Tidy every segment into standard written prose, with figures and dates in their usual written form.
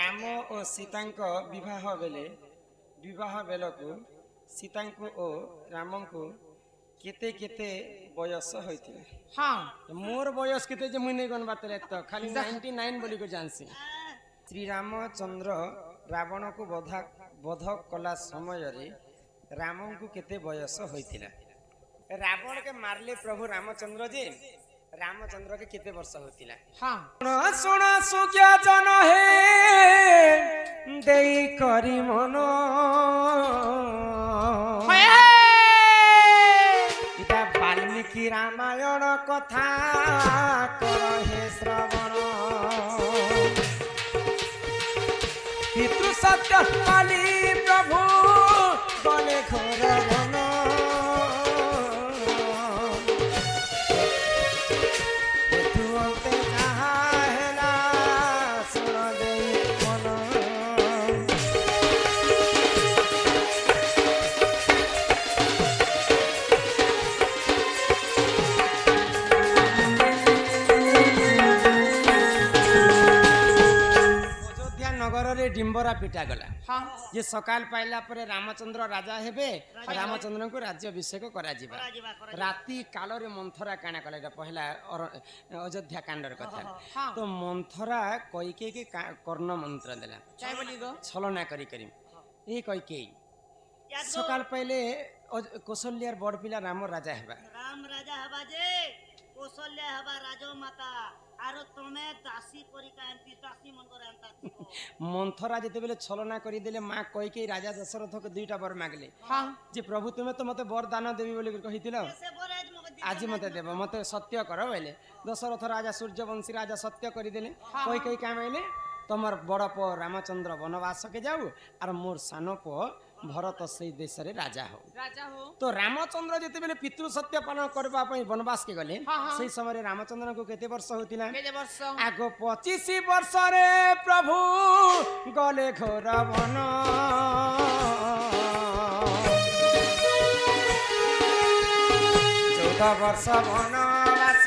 ରାମ ଓ ସୀତାଙ୍କ ବିବାହ ବେଳକୁ ସୀତାଙ୍କୁ ଓ ରାମଙ୍କୁ କେତେ କେତେ ବୟସ ହୋଇଥିଲା? हाँ ମୋର ବୟସ କେତେ ଯେ ମୁଇଁ ନେଇ ଗଣବାର୍ ତ ଖାଲି 99 ବୋଲି को ଜାଣିସି। ଶ୍ରୀରାମଚନ୍ଦ୍ର ରାବଣକୁ ବଧ କଲା ସମୟରେ ରାମଙ୍କୁ କେତେ ବୟସ ହୋଇଥିଲା? ରାବଣ के मारले प्रभु रामचंद्र जी रामचंद्र के केते वर्ष होतिला? हाँ सुन सुज्ञा जन हे देई करी मन इटा वाल्मीकि रामायण कथा कर हे श्रवण पितृ सत्य पाली प्रभु गले घोर वन डिंबरा पिटा गला। हाँ ये सकाल पाइला परे रामचंद्र राजा हेबे रामचंद्र को राज्य अभिषेक करा जिबा राती काल रे मंथरा काना कले पहला अयोध्या कांडर कथा। हाँ। तो मंथरा कइके के कर्ण मंत्र देला क्या बोली गो छलना करी करी ए कइके सकाल पहले कौशल्यार बड़ पिला राम राजा हेबा राम राजा हवा जे कौशल्य हवा राजो माता आरो तमे दासी परिका एंती दासी मन कर एंता मंथरा जेते बेले छलना करी देले मां कहि के राजा दशरथ को दुईटा बर मागले। हाँ जे प्रभु तुमे तो मते बर दान देबी बोली कहितिलो से बोले मग आज मते देव मते सत्य कर बोले दशरथ राजा सूर्यवंशी राजा सत्य करी देले कहि कहि काम आइले तमर बड़ पो रामचंद्र वनवास के जाऊ और मोर सानो पो भरत से देश रे राजा हो। तो रामचंद्र जेते बेले पितृ सत्य पालन करबा पई वनवास के गले सही समय रामचंद्र को केते वर्ष होतिला? आगो 25 वर्ष रे प्रभु गले घोर वन 14 वर्ष वनवास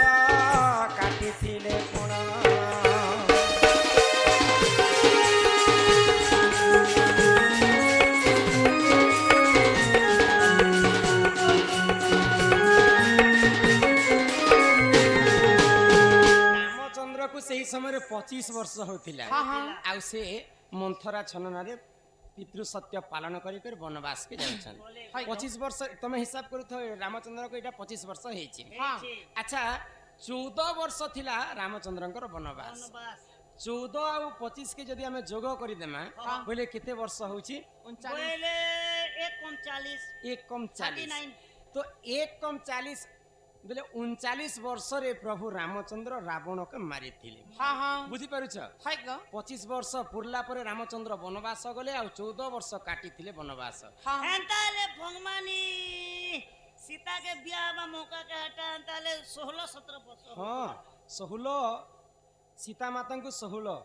काटिथिले पुण सही समय 25 वर्ष होतिला आ से मंथरा छनना रे पितृ सत्य पालन करी कर वनवास के जाउछन 25 वर्ष तमे हिसाब करथो रामचंद्र को एटा 25 वर्ष हेछि। अच्छा 14 वर्ष थिला रामचंद्रंकर वनवास 14 आ 25 के जदी हमें जोग करी देमा बोले केते वर्ष होछि? 39 बोले 1 कम 40 तो 1 कम 40 बोले 39 वर्ष रे प्रभु रामचंद्र रावण के मारी थिले। हाँ हाँ बुझी पारुछ? 25 वर्ष पुरला परे रामचंद्र वनवास गले आ 14 वर्ष काटी थिले वनवास। एंताले भगवानी सीता के बियाह बा मौका के हटा एंताले 16 17 वर्ष। हां 16 सीता माता को 16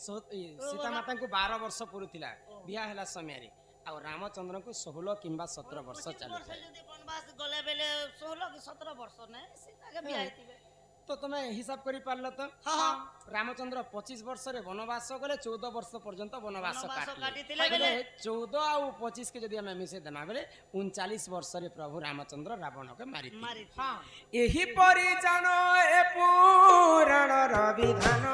सीता माता को 12 वर्ष पुरुथिला बियाह हला समय रे आ रामचंद्र को 16 किंबा 17 वर्ष चालू था। यदि वनवास गले बेले 16 कि 17 वर्ष ने सीता के बियाह थिबे तो तमे हिसाब करी पारल तो हां रामचंद्र 25 वर्ष रे वनवास गले 14 वर्ष पर्यंत वनवास काटिथिले बेले 14 आ 25 के जदी हमें मिसे देना बेले 39 वर्ष रे प्रभु रामचंद्र रावण के मारी हां एही परि जानो ए पुराण र विधान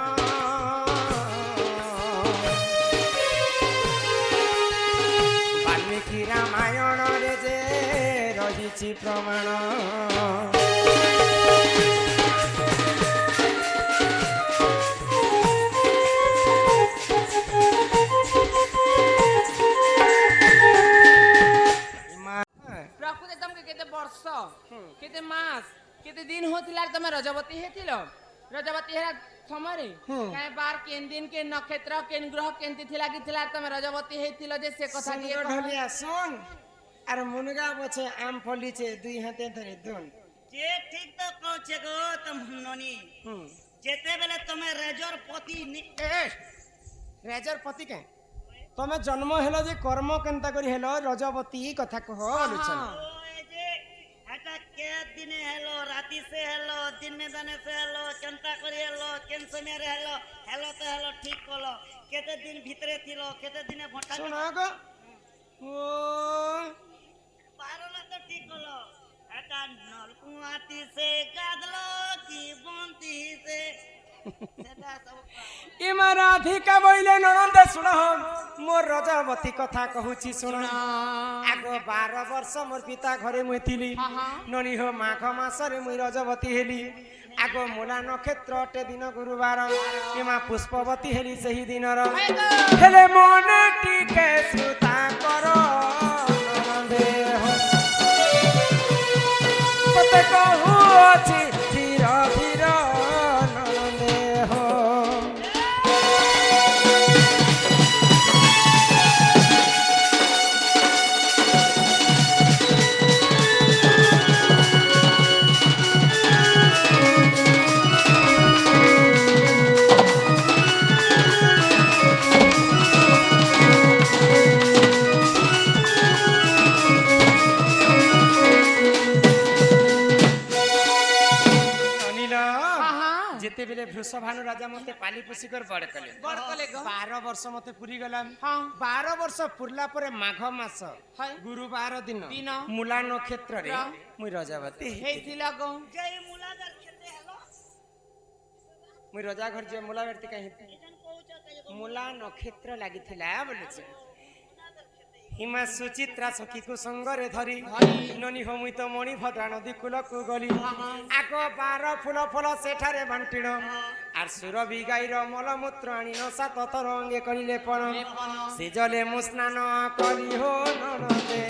वाल्मीकि रामायण रे जे रहिछि प्रमाण प्रकृति तुमके केते वर्ष केते मास केते दिन होतिला तमे रजवती हेतिलो रजवती हेरा समय काहे बार केन दिन के नक्षत्र केन ग्रह केनती थिला कि थिला तमे रजवती हेतिलो जे से कथा के ढलिया सुन अरे मुनगा बचे आम फली छे दुई हाथे धरे दोन जे ठीक तो कहू छे गो तुम ननी जेते बेले तमे रेजर पति रेजर पति के तमे जन्म हेलो जे कर्म केनता करी हेलो रजवती कथा कह आलोचना ओए जे हटा के दिन हेलो राती से हेलो दिन में दाने से हेलो केनता करी हेलो केन समय रे हेलो हेलो तो हेलो ठीक कलो কেতে দিন ভিতরে ছিল কেতে দিনে ভোটা শোনা গো ও পারলা তো ঠিক হলো এটা নলকুয়াতি সে কাঁদলো কি বন্তিতে সেটা সব ইমা রাধিকা বইলে ননন্দে শুণ মোর রজবতী কথা কহুছি শুণ আগ 12 বর্ষ মোর পিতা ঘরে মুই থিলি ননি হো মাঘ মাসরে মুই রজবতী হেলি আগ মূলা নক্ষত্র অটে দিন গুরুবার ইমা পুষ্পবতী হেলি সেই দিনর হেলে মনে টিকে শ্রুতা কর ননন্দে হো তোতে কহু ଅଛି ধীর ধীর ননন্দে হো অনিল যেতেবেলে বৃষভানু রাজা মতে পালি পুষিকর বড় কলে বড় কলে গো 12 ବର୍ଷ মতে পুরি গলাম হ্যাঁ 12 ବର୍ଷ পুরলা পরে মাঘ মাস হয় গুরুবার দিন দিন মূলা নক্ষত্রে মুই রজাবতী ହେଇଥିଲା গো যেই মুলাদার খেতে হলো মুই রজা ঘর যে মূলা বেরতি কাহি এজন কହୁଛ কে মূলা নক্ষত্র লাগিଥିଲା বলেছে হিমা সুচিত্রা সখীকু সঙ্গরে ধরি ননি হমুই তো মণি ভদ্রা নদী কূলকু গলি আগ 12 ফুল ফল সেঠারে বান্টিল আর সুরভি গাইর মলমূত্র আনি নশা ততরঙ্গে করিলে পণ সে জলে মু স্নান করি হো ননদে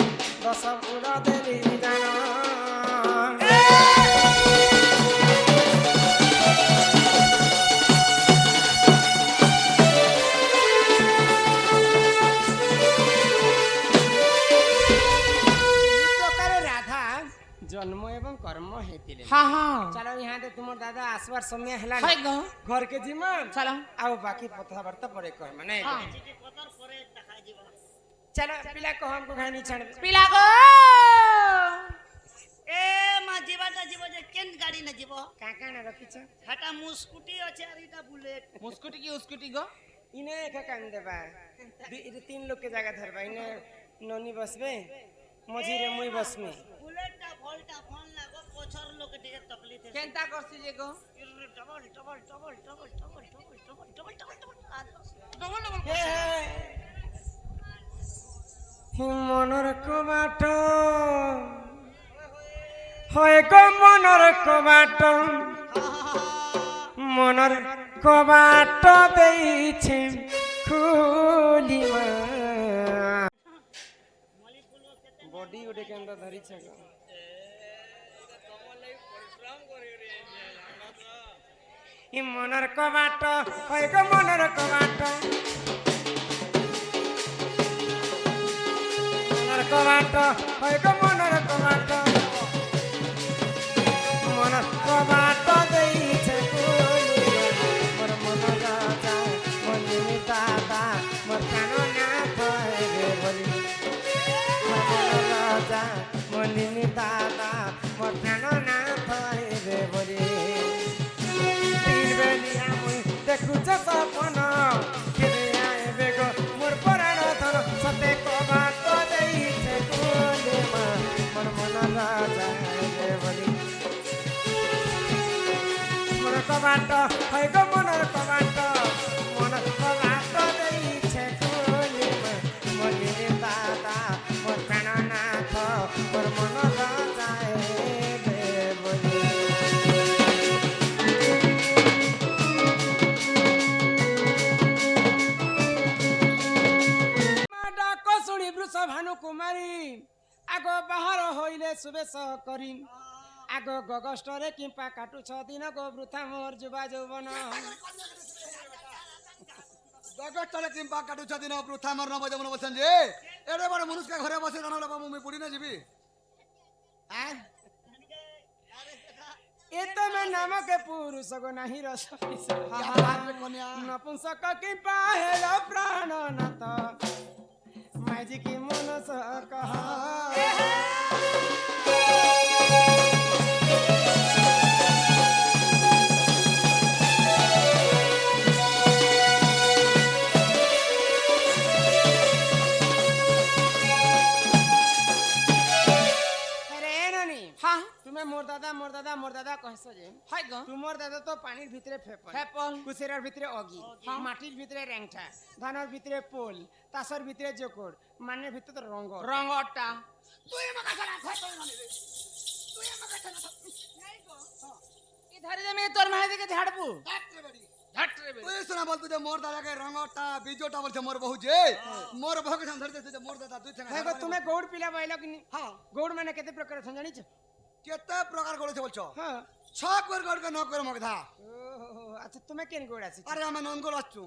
10 ফুল দেলি জান जन्म एवं कर्म हेतिले हाँ हाँ चलो यहाँ दे तुम दादा आसवार समय हला হয় গো घर के जीमा চলো आओ बाकी कथाबार्ता परे कह माने हाँ চিঠি পতর পরে দেখা দিব चलो पिला को हमको खानी छाड़ পিলা গো এ মা জীবাটা জীব যে কেন গাড়ি না জীব काका ना रखी छ হাটা মু স্কুটি আছে আর এটা বুলেট মুস্কুটি কি উস্কুটি গো इने का काम देबा इने 3 लोग के जगह धरबा इने ननी बसबे मझी रे मुई बसमे বুলেটটা ভলটা ফোন লাগো পছর লোকে টিকে তকলিফ আছে কেনতা করছি যে গো double double double double double double double double double double double double মনর কবাট হয় গো মনর কবাট মনর কবাট দেইছে খুলিমা বডি ওডে কেন্দ্র ধরিছে গো ই মনর কবাট হয় গো মনর কবাট মনর কবাট হয় গো মনর কবাট মনর কবাট দেইছে খুলিমা মোর মন রাজা মনি দাদা মোর কান না পাইবে বলি রাজা মলিনী দাদা মোর প্রাণ না পাইবে বলে বেলিয়া মুই দেখুছ সপন কেবে আইবে গো মোর পরাণ ধন সতে কবাট দেইছে কোলে মা মোর মন রাজা আইবে বলি মোর কবাট হয় গো মনর কবাট মনর কবাট দেইছে কোলে মা মলিনী দাদা মোর প্রাণ নাথ মোর মন রাজা আইবে বলি ডাক শুনি বৃষ ভানু কুমারী আগ বাহার হইলে সুবেশ করি আগ গগষ্টরে কিম্পা কাটুছ দিন গো বৃথা মোর যুবা যৌবন গগষ্টরে কিম্পা কাটুছ দিন বৃথা মোর নব যৌবন বসেন যে এরে বড় মনুষ্য ঘরে বসে জানালে বাবু মুই পুরি না যাবি হ্যাঁ এ তুমি নামকে পুরুষ গো নাহি রস কন্যা নপুংসক কিম্পা হেল প্রাণ নাথ মাঝি কি মনস কহ যে হয় গো তোমার দাদা তো পানির ভিতরে ফেপল ফেপল কুসেরার ভিতরে অগি মাটির ভিতরে র্যাংঠা ধানের ভিতরে পোল তাসর ভিতরে জোকর মানের ভিতরে তো রঙ্গ রঙটা তুই আমাকে ছাড়া থাকবি না রে। তুই আমাকে ছাড়া থাকবি কি ধরে আমি তোর মাঝে দিকে ঝাড়বু রাত্রে বাড়ি ঝাড়রে বে তুই শোনা বলতু যে মোর দাদাকে রঙটা বিজোটা বলছে মোর বহু যে মোর বহুকে ধরতে যে মোর দাদা দুই ঠেঙ্গা হ্যাঁ গো তুমি গৌড় পিলা বইল কি নি হ্যাঁ গৌড় মানে কেতে প্রকার আছে জানিছ কেতে প্রকার করেছে বলছো হ্যাঁ ছক করে গড়কে ন করে মগধা ওহো আচ্ছা তুমি কেন গৌড় আছি আরে আমি নন্দগোল আসছু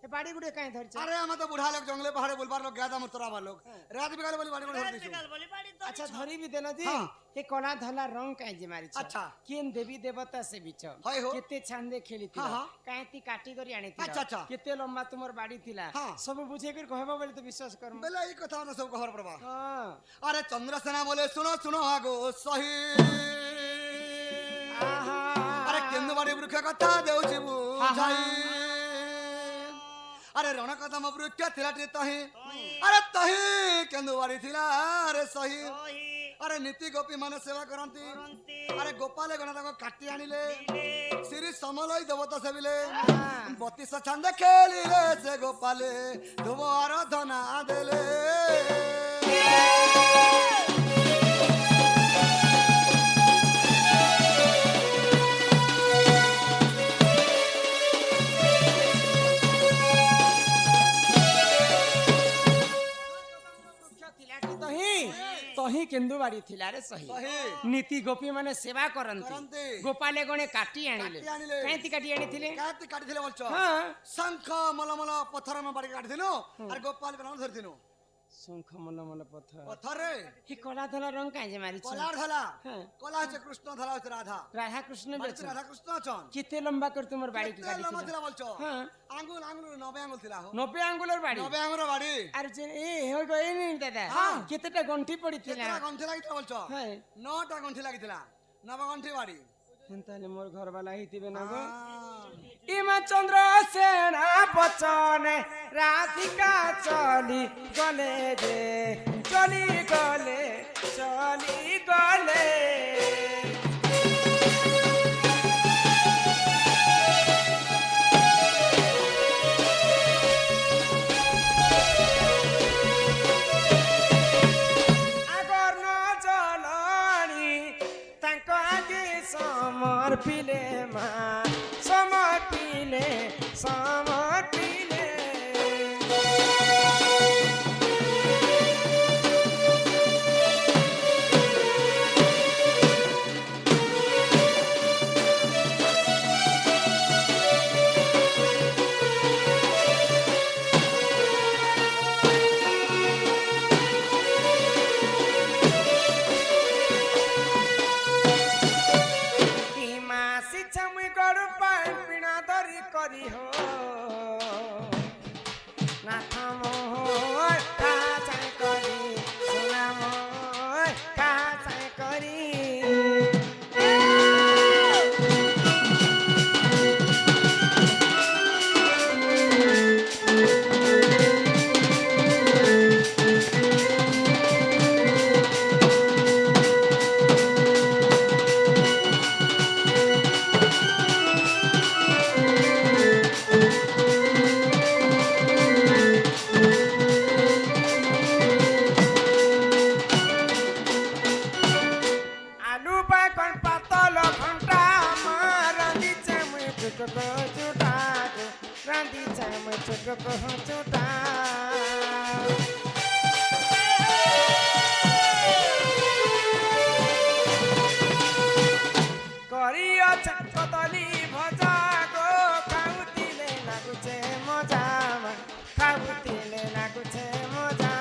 এ বাড়ি গুড়ে কাই ধরছ আরে আমি তো বুড়া লোক জঙ্গলে পাহাড়ে বলবার লোক গাদা মত তোরাবার লোক রাত বিকালে বলি বাড়ি করে ধরতেছু কাল বলি বাড়ি তো আচ্ছা ধরিবি দেন দি হ্যাঁ। এ কলা ধলা রং কাই যে মারিছ আচ্ছা। কেন দেবী দেবতা সে বিচ হয় হো। কেতে ছান্দে খেলিছিল হ্যাঁ, হ্যাঁ। কাইতি কাটি করি আনিছিল আচ্ছা, আচ্ছা। কেতে লম্বা তোমার বাড়ি থিলা হ্যাঁ। সব বুঝে করে কহবা বলে তো বিশ্বাস করম বেলা এই কথা না সব খবর পড়বা হ্যাঁ আরে চন্দ্রসেনা বলে শুনো শুনো আগো সহি আহা আরে কেন্দু বাড়ি বৃক্ষ কথা দেউছি বুঝাই আরে রণ কদম বৃক্ষ ଥିଲାଟି ତହିଁ আরে তহি কেন্দু বাড়ি ଥିଲା রে সহি ওহি আরে নীতি গোপী মানে সেবা করନ୍ତି করন্তি আরে গোপালে গণ তাকে কাটি আনিলে শ্রী সমলয় দেবতা সেবিলে বতিশ ছন্দে খেলিলে সে গোপালে ধুব আরাধনা দেলে তহি কেন্দু বাড়ি থিলা রে সহি সহি নীতি গোপী মানে সেবা করନ୍ତି କରନ୍ତି গোপালে গणे কাটি আনিলে কাটি আনিলে। কাইতি কাটি আনিଥିଲେ কাটি কাটিଥିଲେ বলছ হ্যাঁ শঙ্খ মলমল পଥର ଆମେ ବାଡି କାଟିଥିଲୁ ଆରେ ଗୋପାଳ ବେଲା ଧରିଥିଲୁ শঙ্খ মল মল পথর ପଥରରେ হি কলা ধলা রং কাই যে মারিছ କଲାର ଧଲା হ্যাঁ କଲା ହচ্ছে କୃଷ୍ଣ ଧଲା ହচ্ছে ରାଧା রাধা কৃষ্ণ ବାଡି বেছ ରାଧା କୃଷ୍ণ ଅଛନ୍ কেতে লম্বা করে তোমার বাড়ি କେତେ গাড়ি ଲମ୍ବା ଥିଲା বলছ হ্যাঁ আঙ্গুল আঙ্গুল 90 আঙ্গুল ଥିଲା ହୋ 90 আঙ্গুলের বাড়ি 90 আঙ্গুল বাড়ি আর যে এ হই গো এই নি দাদা কেতেটা গন্ঠি পড়িଥିଲା କେତେଟା ଗଣ୍ଠି ଲାଗିଥିଲା বলছ হ্যাঁ 9ଟା ଗଣ୍ଠି ଲାଗିଥିଲା 9 ଗଣ୍ଠି বাড়ি তাহলে মোর ঘর বালা হইতিবে না গো আহ, ইমা চন্দ্র সেনা বচনে রাধিকা চলি গলে রে চলি গলে চলি গলে আগর ন জলনি তাঙ্ক আগে সমর্পিলে মা সমর্পিলে সমর্পিলে মাসি ছামুই গড়ু পাই পিনা ধরি করি হো নাথ মোহর কাচাই করি সোনা মোহর কাচাই করি আলু বাগন পাতল ঘন্টা আমার রাঁধি চামে চুটক চুটা রাঁধি চামে চুটক চুটা করিয়ছ কদলি ভজা গো খাউতিলে লাগুছে মজা খাউতিলে লাগুছে মজা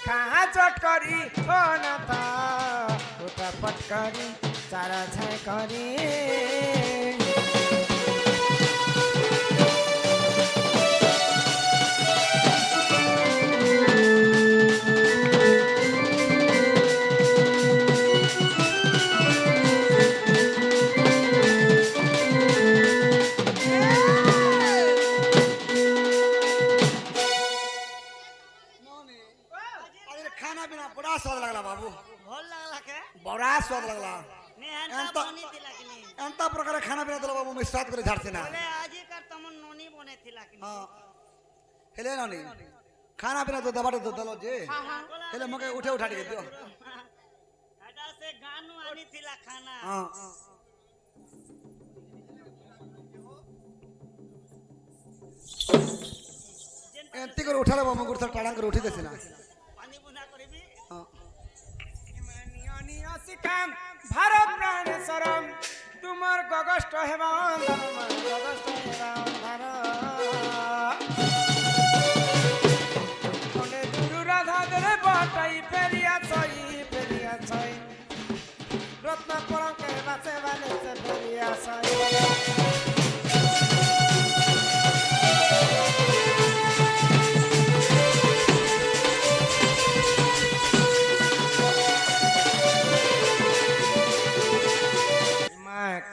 খাহা চট করি ও নাথা ওটা পট করি চারা ছাই করি ନନି ଆରେ ଖାନା ପିନା ବड़ा ସ୍ୱାଦ ଲାଗଲା ବାବୁ ଭଲ ଲାଗଲା କେ ବड़ा ସ୍ୱାଦ ଲାଗଲା ବିଶ୍ୱାସ କରି ଛାଡ଼ସି ନା ବୋଲେ ଆଜିକାର ତମ ନନି ବନେଇଥିଲା କି ହଁ ହେଲେ ନନି ଖାନା ପିନା ତ ଦବାଟେ ତ ଦେଲ ଯେ ହେଲେ ମକେ ଉଠେ ଉଠା ଟିକେ ଦିଅ ଏଟା ସେ ଗାନୁ ଆଣିଥିଲା ଖାନା ହଁ ଏମିତି କରି ଉଠାଲେ ମୁଁ ଗୋଟେ ଥର ଟାଣା କରି ଉଠି ଦେସି ନା ପାନି ବୁନା କରିବି ହଁ শিকাম ভার প্রাণেশ্বরম তোমার গগষ্ট হেবা অন্ধর গগষ্ট হেবা অন্ধর কোনে দুরু রাধা ধরে বটাই ফেরিয়া ছই রত্ন পরকে বাসে বালে সে ফেরিয়া ছই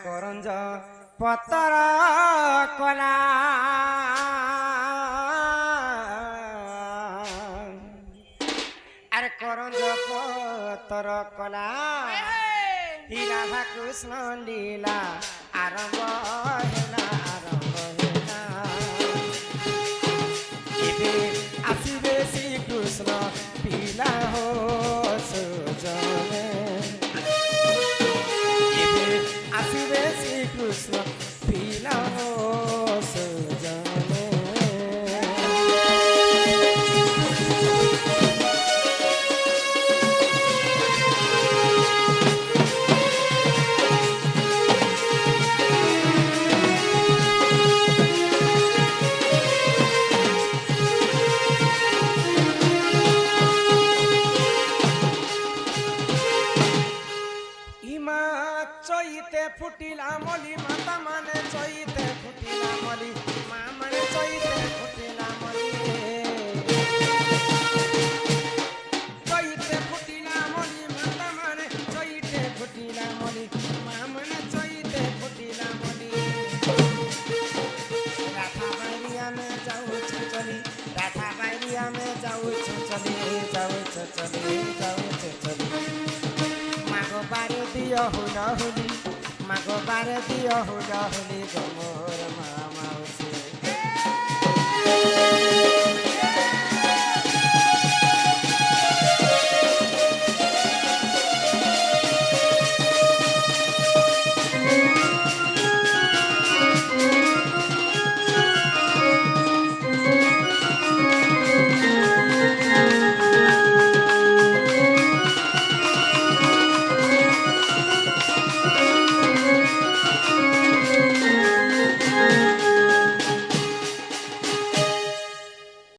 করঞ্জ পতর কলা আরে করঞ্জ পতর কলা রাধা কৃষ্ণ লীলা আরম্ভ হেলা এবে আসিবে শ্রীকৃষ্ণ পিলা হো সুজনে আসিবে শ্রীকৃষ্ণ পিলা হো সুজনে চইতে ফুটিলা মলি মাতা মানে চইতে ফুটিলা মলি মা মানে চইতে ফুটিলা মলি চইতে ফুটিলা মলি মাতা মানে চইতে ফুটিলা মলি মা মানে চইতে ফুটিলা মলি রাধা বাইরিয়া মে যাউছ চলি রাধা বাইরিয়া মে যাউছ চলি মাগো বারে দিও হুলা হুলি মাগো বারে দিও হুলা হুলি গমোর